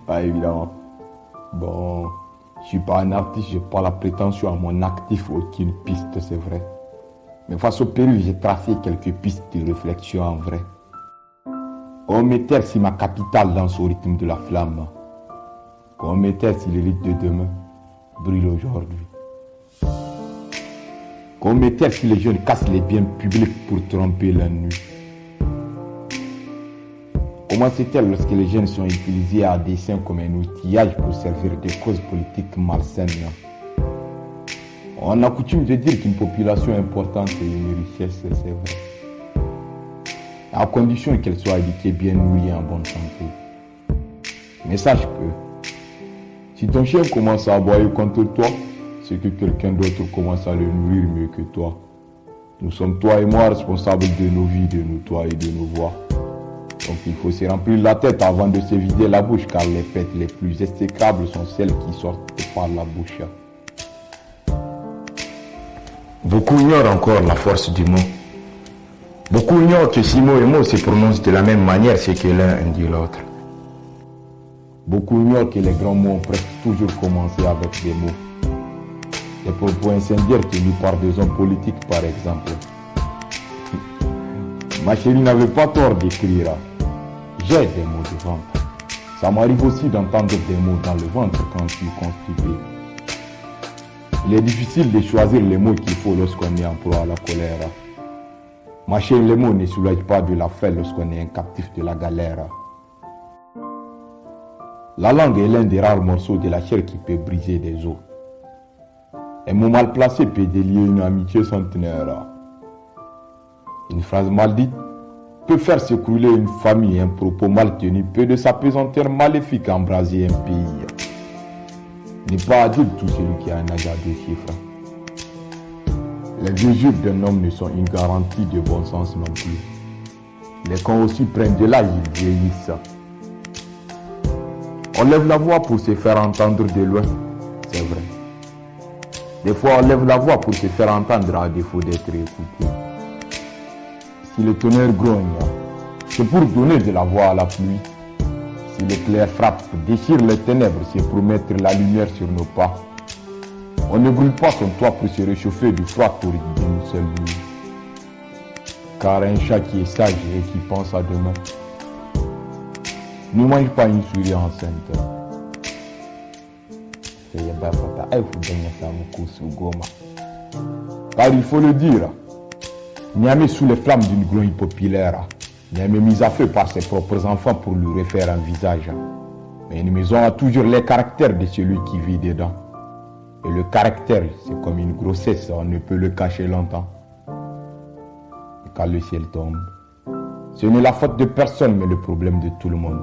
Pas évidemment. Bon, je suis pas un artiste, j'ai pas la prétention à mon actif aucune piste, c'est vrai. Mais face au péril, j'ai tracé quelques pistes de réflexion en vrai. On m'éterre si ma capitale danse au rythme de la flamme. On m'éterre si l'élite de demain brille aujourd'hui. Qu'on m'éterre si les jeunes cassent les biens publics pour tromper la nuit. Comment c'est-elle lorsque les jeunes sont utilisés à dessein comme un outillage pour servir des causes politiques malsaines? On a coutume de dire qu'une population importante est une richesse, c'est vrai. À condition qu'elle soit éduquée, bien nourrie et en bonne santé. Mais sache que si ton chien commence à aboyer contre toi, c'est que quelqu'un d'autre commence à le nourrir mieux que toi. Nous sommes toi et moi responsables de nos vies, de nos toits et de nos voix. Donc il faut se remplir la tête avant de se vider la bouche, car les fêtes les plus exécrables sont celles qui sortent par la bouche. Beaucoup ignorent encore la force du mot. Beaucoup ignorent que si mot et mot se prononcent de la même manière, c'est que l'un indique l'autre. Beaucoup ignorent que les grands mots ont presque toujours commencé avec des mots. Des propos incendiaires tenus par des hommes politiques, par exemple. Ma chérie n'avait pas tort d'écrire. J'ai des mots de ventre. Ça m'arrive aussi d'entendre des mots dans le ventre quand je suis constipé. Il est difficile de choisir les mots qu'il faut lorsqu'on est en proie à la colère. Ma chérie, les mots ne soulagent pas de la faim lorsqu'on est un captif de la galère. La langue est l'un des rares morceaux de la chair qui peut briser des os. Un mot mal placé peut délier une amitié centenaire. Une phrase mal dite peut faire s'écrouler une famille. Un propos mal tenu peut de sa pesanteur maléfique embraser un pays. N'est pas adulte tout celui qui a un âge à 2 chiffres. Les vieux d'un homme ne sont une garantie de bon sens non plus. Les cons aussi prennent de l'âge, ils vieillissent. On lève la voix pour se faire entendre de loin, c'est vrai. Des fois, on lève la voix pour se faire entendre à défaut d'être écouté. Si le tonnerre grogne, c'est pour donner de la voix à la pluie. Si l'éclair frappe, déchire les ténèbres, c'est pour mettre la lumière sur nos pas. On ne brûle pas son toit pour se réchauffer du froid torride d'une seule nuit. Car un chat qui est sage et qui pense à demain ne mange pas une souris enceinte. Car il faut le dire, Niamey sous les flammes d'une grogne populaire, Niamey mise à feu par ses propres enfants pour lui refaire un visage. Mais une maison a toujours les caractères de celui qui vit dedans. Et le caractère, c'est comme une grossesse, on ne peut le cacher longtemps. Et quand le ciel tombe, ce n'est la faute de personne, mais le problème de tout le monde.